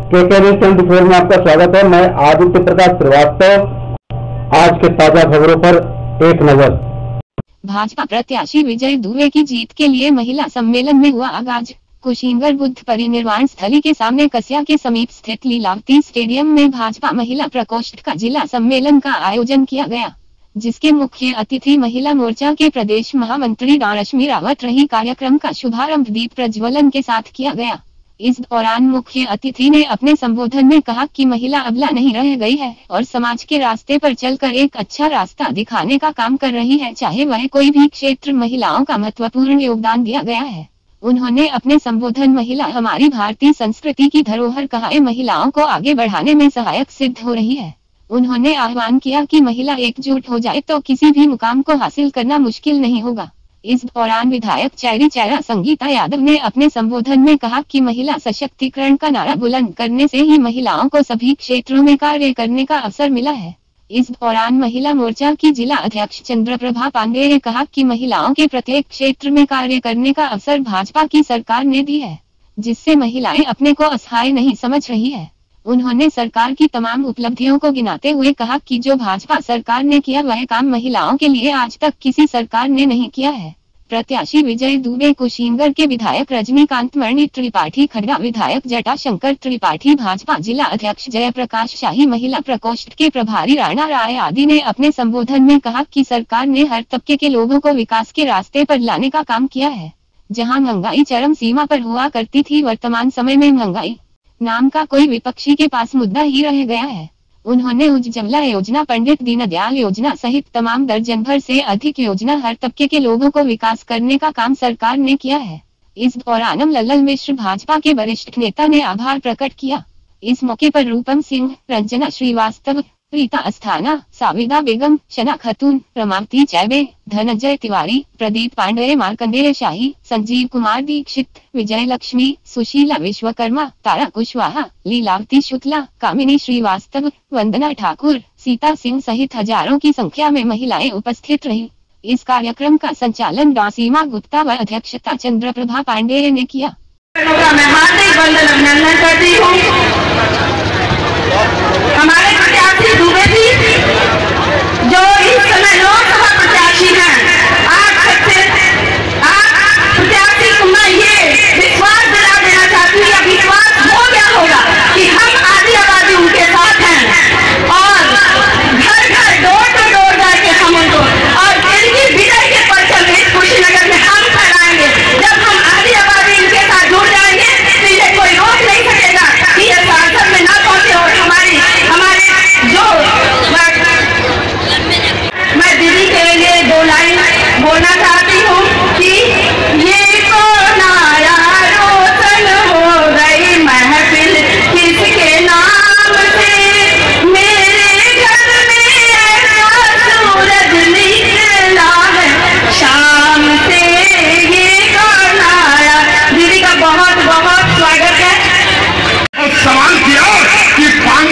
के न्यूज़ 24 में आपका स्वागत है। मैं आदित्य प्रकाश श्रीवास्तव। आज के ताजा खबरों पर एक नजर। भाजपा प्रत्याशी विजय दुबे की जीत के लिए महिला सम्मेलन में हुआ आगाज। कुशीनगर बुद्ध परिनिर्वाण स्थली के सामने कसिया के समीप स्थित लीलावती स्टेडियम में भाजपा महिला प्रकोष्ठ का जिला सम्मेलन का आयोजन किया गया, जिसके मुख्य अतिथि महिला मोर्चा के प्रदेश महामंत्री डॉ रश्मि रावत रही। कार्यक्रम का शुभारंभ दीप प्रज्वलन के साथ किया गया। इस दौरान मुख्य अतिथि ने अपने संबोधन में कहा कि महिला अबला नहीं रह गई है और समाज के रास्ते पर चलकर एक अच्छा रास्ता दिखाने का काम कर रही है, चाहे वह कोई भी क्षेत्र। महिलाओं का महत्वपूर्ण योगदान दिया गया है। उन्होंने अपने संबोधन महिला हमारी भारतीय संस्कृति की धरोहर कहा, महिलाओं को आगे बढ़ाने में सहायक सिद्ध हो रही है। उन्होंने आह्वान किया कि महिला एकजुट हो जाए तो किसी भी मुकाम को हासिल करना मुश्किल नहीं होगा। इस दौरान विधायक चेरी चेरा संगीता यादव ने अपने संबोधन में कहा कि महिला सशक्तिकरण का नारा बुलंद करने से ही महिलाओं को सभी क्षेत्रों में कार्य करने का अवसर मिला है। इस दौरान महिला मोर्चा की जिला अध्यक्ष चंद्रप्रभा पांडे ने कहा कि महिलाओं के प्रत्येक क्षेत्र में कार्य करने का अवसर भाजपा की सरकार ने दी है, जिससे महिलाएं अपने को असहाय नहीं समझ रही है। उन्होंने सरकार की तमाम उपलब्धियों को गिनाते हुए कहा कि जो भाजपा सरकार ने किया वह काम महिलाओं के लिए आज तक किसी सरकार ने नहीं किया है। प्रत्याशी विजय दुबे कुशीनगर के विधायक रजनीकांत मणि त्रिपाठी, खड़गा विधायक जटाशंकर त्रिपाठी, भाजपा जिला अध्यक्ष जयप्रकाश शाही, महिला प्रकोष्ठ के प्रभारी राणा राय आदि ने अपने संबोधन में कहा कि सरकार ने हर तबके के लोगों को विकास के रास्ते पर लाने का काम किया है। जहां महंगाई चरम सीमा पर हुआ करती थी, वर्तमान समय में महंगाई नाम का कोई विपक्षी के पास मुद्दा ही रह गया है। उन्होंने उज्ज्वला योजना, पंडित दीनदयाल योजना सहित तमाम दर्जन भर से अधिक योजना हर तबके के लोगों को विकास करने का काम सरकार ने किया है। इस दौरान लल्लन मिश्र भाजपा के वरिष्ठ नेता ने आभार प्रकट किया। इस मौके पर रूपम सिंह, रंजना श्रीवास्तव, रीता अस्थाना, साविदा बेगम, शना खतून, रमावती चैबे, धनंजय तिवारी, प्रदीप पांडे, मार्कंडेय शाही, संजीव कुमार दीक्षित, विजय लक्ष्मी, सुशीला विश्वकर्मा, तारा कुशवाहा, लीलावती शुक्ला, कामिनी श्रीवास्तव, वंदना ठाकुर, सीता सिंह सहित हजारों की संख्या में महिलाएं उपस्थित रही। इस कार्यक्रम का संचालन डॉ सीमा गुप्ता व अध्यक्षता चंद्रप्रभा पांडे ने किया। मैं हार्दिक अभिनंदन करती हूँ हमारे प्रत्याशी दुबे जी, जो इस समय लोकसभा प्रत्याशी हैं। आप प्रत्याशी को मैं ये विश्वास दिला देना चाहती हूँ, या विश्वास हो गया होगा कि हम आधी आबादी उनके साथ हैं और घर घर डोर टू डोर जाके हम उनको और इनकी विजय के परचम इस कुशीनगर में हम फहराएंगे। जब हम आधी आबादी इनके साथ जुड़ जाएंगे तो इन्हें कोई रोक नहीं सकेगा कि ये सांसद में ना पहुंचे। और हमारे जो मैं दीदी के लिए 2 लाइन बोलना चाहती हूँ कि ये कौन आया रोशन हो गई महफिल किसके नाम से, मेरे घर में ऐसा सूरज निकला है शाम से, ये कौन आया। दीदी का बहुत बहुत स्वागत है। सवाल किया कि 5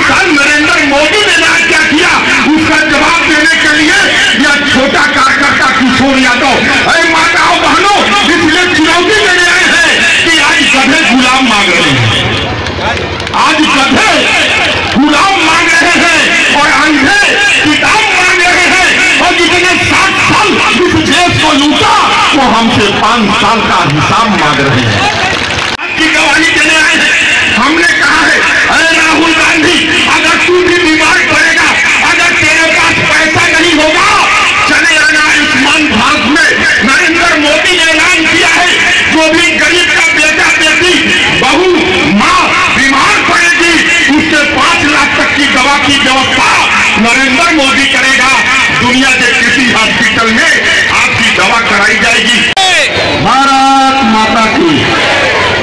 साल नरेंद्र मोदी ने राज क्या किया, उसका जवाब देने के लिए यह छोटा कार्यकर्ता किशोर यादव, अरे माताओं बहनों, इसलिए चुनौती देने आए हैं कि आज गधे गुलाम मांग रहे हैं, आज गधे गुलाम मांग रहे हैं और अंधे किताब मांग रहे हैं। और जितने 60 साल इस देश को लूटा वो हमसे 5 साल का हिसाब मांग रहे हैं। की गवाही देने आए हैं। हमने कहा है, अरे राहुल गांधी, अगर तू भी बीमार पड़ेगा, अगर तेरे पास पैसा नहीं होगा, चले आना आयुष्मान भारत में। नरेंद्र मोदी ने ऐलान किया है, जो भी गरीब का बेटा बेटी, बहू, माँ बीमार पड़ेगी, उससे 5 लाख तक की दवा की व्यवस्था नरेंद्र मोदी करेगा। दुनिया के किसी हॉस्पिटल में आपकी दवा कराई जाएगी। भारत माता की,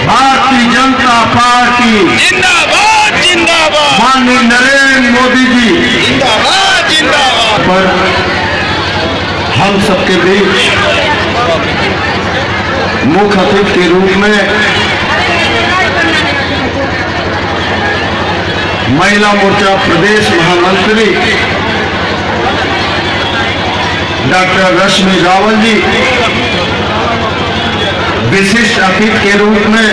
भारतीय जनता पार्टी जिंदाबाद जिंदाबाद, माननीय नरेंद्र मोदी जी जिंदाबाद जिंदाबाद। पर हम सबके बीच मुख्य अतिथि के रूप में महिला मोर्चा प्रदेश महामंत्री डॉक्टर रश्मि रावत जी, विशिष्ट अतिथि के रूप में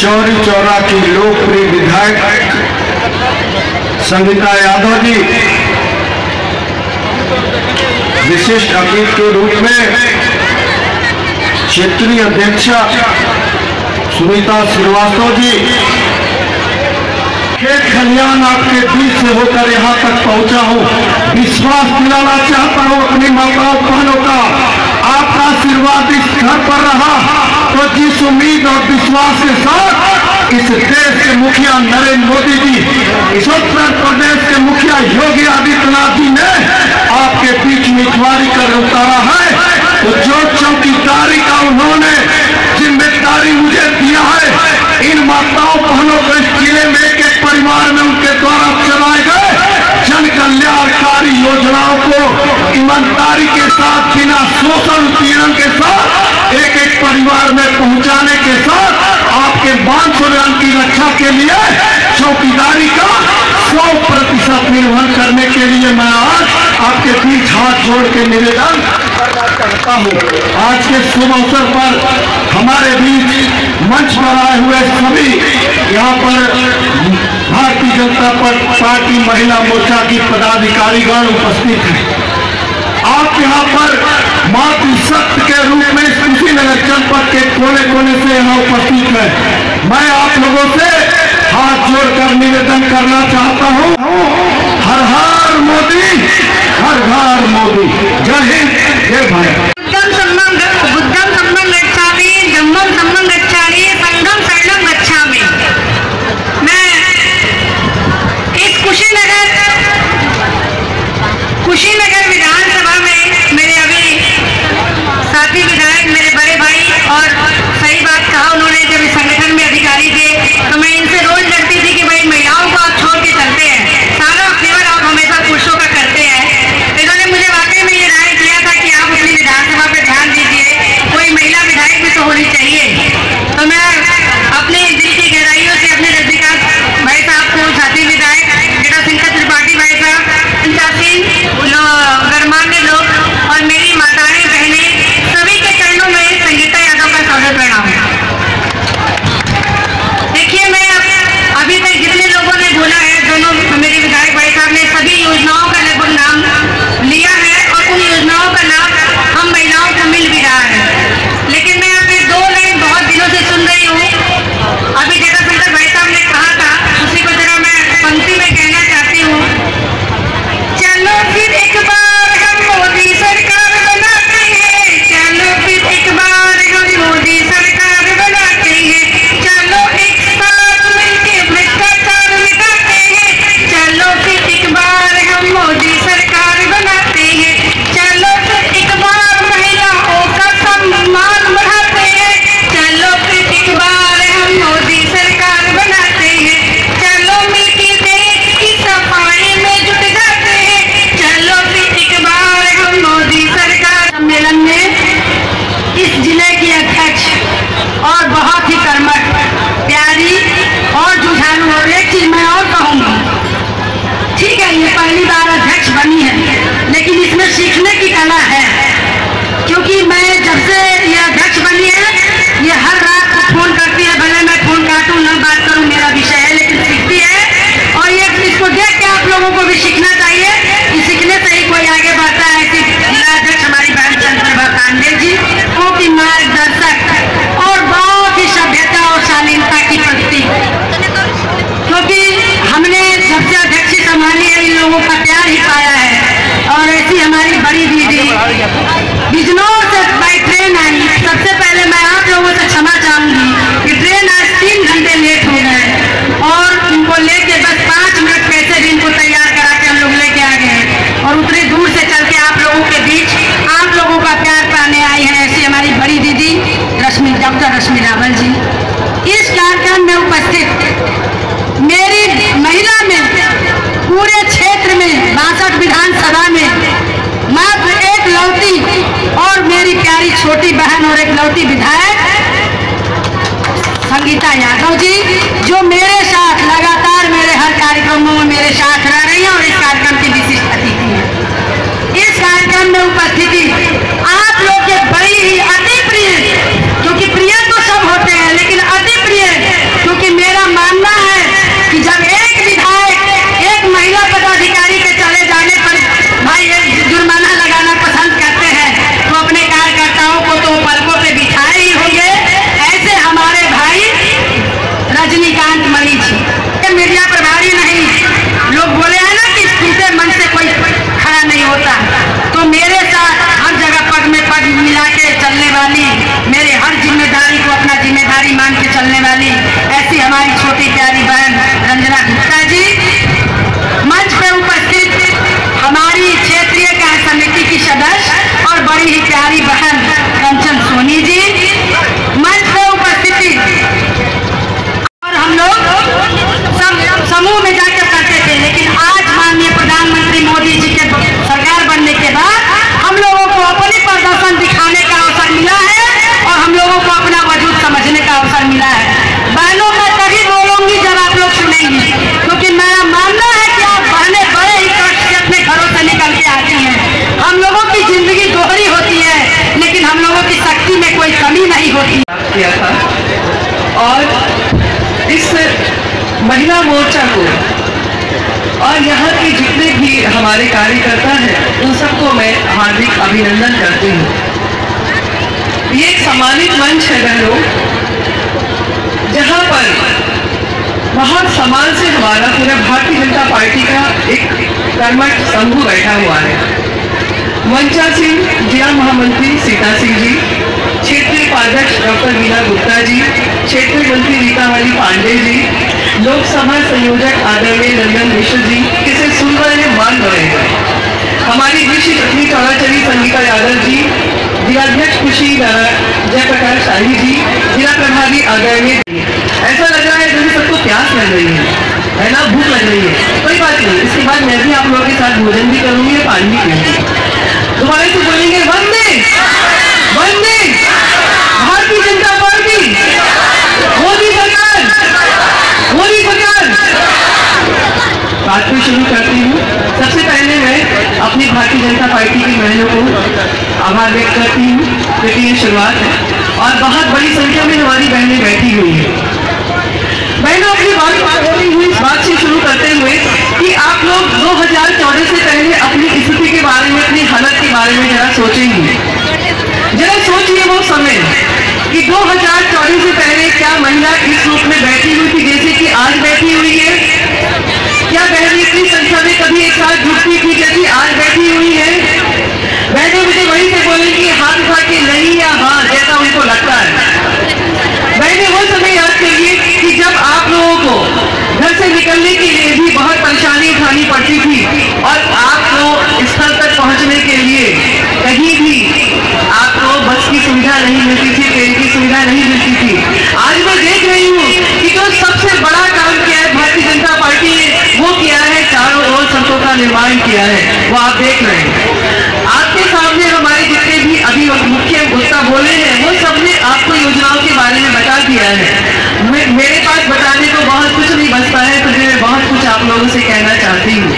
चौरी चौरा की लोकप्रिय विधायक संगीता यादव जी, विशिष्ट अतिथि के रूप में क्षेत्रीय अध्यक्षा सुनीता श्रीवास्तव जी। खेत खलियान आपके बीच से होकर यहाँ तक पहुँचा हूँ, विश्वास दिलाना चाहता हूँ अपनी माताओं बहनों का। आपका आशीर्वाद इस घर पर रहा तो जिस उम्मीद और विश्वास के साथ इस देश के मुखिया नरेंद्र मोदी जी, इस उत्तर प्रदेश के मुखिया योगी आदित्यनाथ जी ने आपके बीच उम्मीदवारी कर उतारा है, तो जो चौकीदारी का उन्होंने जिम्मेदारी मुझे दिया है, इन माताओं बहनों को इस जिले में एक एक परिवार में उनके द्वारा चलाए गए जन कल्याणकारी योजनाओं को ईमानदारी के साथ, बिना शोषण उत्पीड़न के साथ एक एक परिवार में पहुंचाने के साथ आपके मान सम्मान की रक्षा के लिए चौकीदारी का 100% निर्वहन करने के लिए मैं आज आपके बीच हाथ जोड़ के निवेदन करता हूँ। आज के शुभ अवसर पर हमारे बीच मंच पर आए हुए सभी यहाँ पर भारतीय जनता पार्टी महिला मोर्चा की पदाधिकारीगण उपस्थित हैं। आप यहाँ पर मातृशक्ति के रूप में कुशीनगर जनपद के कोने कोने से यहाँ उपस्थित है। मैं आप लोगों से हाथ जोड़कर निवेदन करना चाहता हूँ, हर हर मोदी, हर घर मोदी। जय हिंद, जय भारत। बुद्धं सम्मं गच्छामि, धम्मं सम्मं गच्छामि, संघं शरणं गच्छामि। मैं इस कुशीनगर विधानसभा में मेरे अभी साथी विधायक, मेरे बड़े भाई, और सही बात कहा उन्होंने, जब इस संगठन में अधिकारी थे तो मैं इनसे रोज लड़ती थी कि भाई महिलाओं को आप छोड़ के चलते हैं, सारा फेवर आप हमेशा पुरुषों का करते हैं। इन्होंने मुझे वाकई में ये राय दिया था कि आप अपनी विधानसभा पे ध्यान दीजिए, कोई महिला विधायक भी तो होनी चाहिए। तो मैं अपने दिल की गहराइयों से अपने रजनीकांत भाई साहब को, साथी विधायक बेटा शंकर त्रिपाठी भाई साहब, गणमान्य लोग और मेरी माताएं बहनें, सभी के चरणों में संगीता यादव का स्वागत प्रणाम। देखिए, मैं अभी तक जितने लोगों ने बोला है, दोनों मेरे विधायक भाई साहब ने सभी योजनाओं का लगभग नाम लिया है और उन योजनाओं का लाभ हम महिलाओं को मिल भी रहा है। लेकिन मैं अपने दो लाइन बहुत दिनों से सुन रही हूँ। अभी जैसा शंकर भाई साहब ने कहा था, उसी को जरा मैं पंक्ति में कहना चाहती हूँ। चलो फिर एक बार हम मोदी सरकार बनाते हैं, चलो फिर एक बार हम मोदी सरकार बनाते हैं, चलो एक साथ मिलके भ्रष्टाचार मिटाते हैं, चलो फिर एक बार हम मोदी सरकार बनाते हैं, चलो फिर एक बार महिलाओं का सम्मान बढ़ाते हैं, चलो फिर एक बार हम मोदी सरकार बनाते हैं, चलो मिलके देश की सफाई में जुट जाते हैं, चलो फिर एक बार हम मोदी सरकार। सम्मेलन में इस जिले की अध्यक्ष और बहुत ही कर्मठ, प्यारी और जुझारू, और एक चीज मैं और कहूंगी, ठीक है ये पहली बार अध्यक्ष बनी है, लेकिन इसमें सीखने की कला है, क्योंकि मैं जब से ये अध्यक्ष बनी है, ये हर रात को फोन करती है, भले मैं फोन काटूं ना बात करूं, मेरा विषय है, लेकिन सीखती है। और ये इसको देख के आप लोगों को भी सीखना चाहिए कि सीखने से ही कोई आगे बढ़ता है। ऐसी जिलाध्यक्ष हमारी बहन चंद्रप्रभा कांडे जी, वो की मार्गदर्शक और बहुत ही सभ्यता और शालीनता की प्रतीक, क्योंकि हमने जब से अध्यक्षी संभाली है इन लोगों का प्यार ही पाया है। और ऐसी हमारी बड़ी दीदी बिजनौर से बाई ट्रेन आई। सबसे पहले मैं आप लोगों से क्षमा चाहूंगी कि ट्रेन आज 3 घंटे लेट हो गए और इनको लेके बस 5 मिनट कैसे भी इनको तैयार करा के हम लोग लेके आ गए और उतनी दूर से चल के आप लोगों के बीच आप लोगों का प्यार पाने आई है। ऐसी हमारी बड़ी दीदी डॉक्टर रश्मि रावल जी इस कार्यक्रम में उपस्थित, मेरी महिला में पूरे क्षेत्र में 62 विधानसभा में मात्र एक लौती और मेरी प्यारी छोटी बहन और एक लौती विधायक संगीता यादव जी, जो मेरे साथ लगातार मेरे हर कार्यक्रमों में मेरे साथ रह रही हैं और इस कार्यक्रम की विशिष्ट अतिथि है। इस कार्यक्रम में उपस्थिति आप लोग के बड़ी ही अति प्रिय, क्योंकि प्रिय तो सब होते हैं लेकिन अति चलने वाली ऐसी हमारी छोटी प्यारी बहन रंजना गुप्ता जी, मंच पे उपस्थित हमारी क्षेत्रीय कार्य समिति की सदस्य और बड़ी ही प्यारी बहन कंचन सोनी जी, मंच पे उपस्थिति। और हम लोग सब समूह में जाकर करते थे, लेकिन आज माननीय प्रधानमंत्री मोदी जी के सरकार बनने के बाद हम लोगों को अपने प्रदर्शन दिखाने का अवसर मिला है और हम लोगों को अपना वजूद समझने का अवसर मिला है। बहनों, मैं तभी बोलूंगी जब आप लोग सुनेंगी, क्योंकि मेरा मानना है कि आप बहनें बड़े ही कष्ट से अपने घरों से निकल के आती हैं। हम लोगों की जिंदगी दोहरी होती है, लेकिन हम लोगों की शक्ति में कोई कमी नहीं होती। किया था और इस महिला मोर्चा को और यहाँ के जितने भी हमारे कार्यकर्ता हैं उन सबको मैं हार्दिक अभिनंदन करती हूँ। ये एक सम्मानित मंच है बहनों, जहाँ पर बहुत सम्मान से हमारा पूरा भारतीय जनता पार्टी का एक कर्मठ समूह बैठा हुआ है। मंचा सिंह जिला महामंत्री सीता सिंह जी, क्षेत्रीय उपाध्यक्ष डॉक्टर वीना गुप्ता जी, क्षेत्रीय मंत्री रीतावली पांडे जी, लोकसभा संयोजक आदरणीय नंदन मिश्र जी, इसे सुन रहे हैं, मान रहे हैं। हमारी विश्व चटनी चौराचरी संगीता यादव जी, जिलाध्यक्ष खुशी जयप्रकाश शाही जी, जिला प्रभारी आदरणीय। ऐसा लग रहा है जैसे सबको प्यास लग रही है ना, भूख लग रही है। कोई बात नहीं, इसके बाद मैं भी आप लोगों के साथ भोजन भी करूंगी और पानी भी पीऊंगी। दोबारा से बोलेंगे वंदे वंदे भारतीय जनता पार्टी, मोदी सरकार, मोदी सरकार। बात को शुरू करती हूँ। सबसे पहले मैं अपनी भारतीय जनता पार्टी की बहनों को आभार व्यक्त करती हूँ, क्योंकि ये शुरुआत है और बहुत बड़ी संख्या में हमारी बहनें बैठी हुई हैं। बहनों, अपनी बात से शुरू करते हुए कि आप लोग 2014 से पहले अपनी स्थिति के बारे में, अपनी हालत के बारे में जरा सोचेंगे। जरा सोचिए वो समय कि 2014 से पहले क्या महिला इस रूप में बैठी हुई थी जैसे कि आज बैठी हुई है? क्या बहनें इतनी संख्या में कभी एक साथ जुटती थी जैसी आज बैठी हुई है? बहनें मुझे वहीं से बोलेंगी हाथ उठा के नहीं या हाँ, जैसा उनको लगता है। बहनें वो समय याद करिए कि जब आप लोगों को घर से निकलने के लिए भी बहुत परेशानी उठानी पड़ती थी और आपको स्थल तक पहुंचने के लिए कहीं भी आपको बस की सुविधा नहीं मिलती थी, ट्रेन की सुविधा नहीं मिलती थी। आज मैं देख रही हूँ कि जो सबसे बड़ा काम किया है भारतीय जनता पार्टी ने, वो किया है चारों ओर सड़कों का निर्माण किया है, वो आप देख रहे हैं। आपके सामने हमारे जितने भी अभी मुख्य मुद्दा बोले हैं वो सबने आपको योजनाओं के बारे में बता दिया है। मेरे पास बताने को बहुत कुछ नहीं बचता है, तो मैं बहुत कुछ आप लोगों से कहना चाहती हूँ।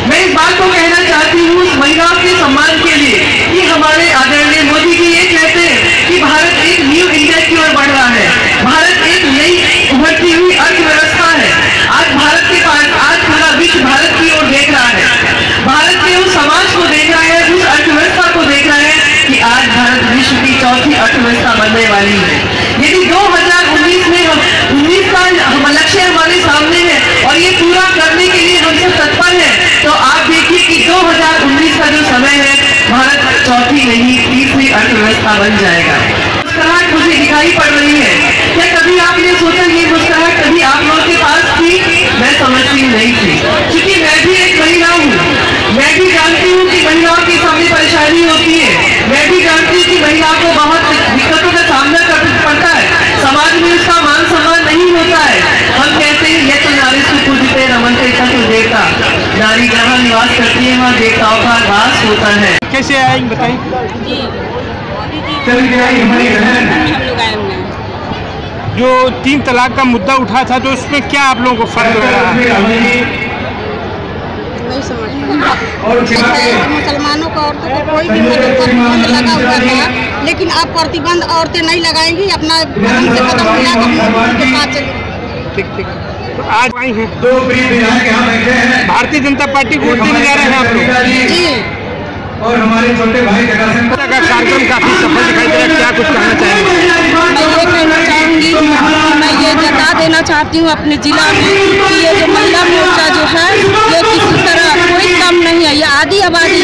मैं इस बात को कहना चाहती हूँ महिलाओं के सम्मान के लिए कि हमारे आदरणीय मोदी जी ये कहते हैं कि भारत एक न्यू इंडिया की ओर बढ़ रहा है, भारत एक नई उभरती हुई अर्थव्यवस्था है। आज भारत के पास, आज पूरा विश्व भारत की ओर देख रहा है, भारत के उस समाज को देख रहा है, उस अर्थव्यवस्था को देख रहा है कि आज भारत विश्व की चौथी अर्थव्यवस्था बनने वाली है। यदि 2019 में 19 का लक्ष्य हमारे सामने है और ये पूरा करने के लिए हम सब तत्पर हैं, तो आप देखिए कि 2019 का जो समय है, भारत चौथी नहीं तीसरी अर्थव्यवस्था बन जाएगा। मुस्कुराहट मुझे दिखाई पड़ रही है, क्या कभी आपने सोचा ये मुस्कुराहट कभी आप लोगों के पास थी? मैं समझती नहीं थी, क्योंकि मैं भी एक महिला हूँ। मैं भी जानती हूँ कि महिलाओं के सामने परेशानी होती है, मैं भी जानती हूँ कि महिलाओं को बहुत दिक्कतों का सामना करना पड़ता है, समाज में उसका मान सम्मान नहीं होता है। हम कहते हैं ये तो नारी से पूजते रमनते तत्व देवता, नारी जहाँ निवास करती है वहाँ देवताओं का वास होता है। कैसे आएंगे बताइए? जो 3 तलाक का मुद्दा उठा था, तो उसमें क्या आप लोगों को फर्क लग रहा है? नहीं समझ पाए। मुसलमानों को औरतों को कोई भी प्रतिबंध लगा हुआ था, लेकिन अब प्रतिबंध औरतें नहीं लगाएंगी, अपना कदम से कदम मिलाकर उनके साथ चलेंगी। ठीक। तो आज आई हैं भारतीय जनता पार्टी को वोट देने जा रहे हैं आप लोग जी, और हमारे छोटे भाई का कार्यक्रम काफी सफल दिखाई दे रहा है, क्या कुछ कहना चाहेंगे? मैं ये कहना चाहूँगी, मैं ये जता देना चाहती हूँ अपने जिला में कि ये जो महिला मोर्चा जो है, ये किसी तरह कोई कम नहीं है, ये आधी आबादी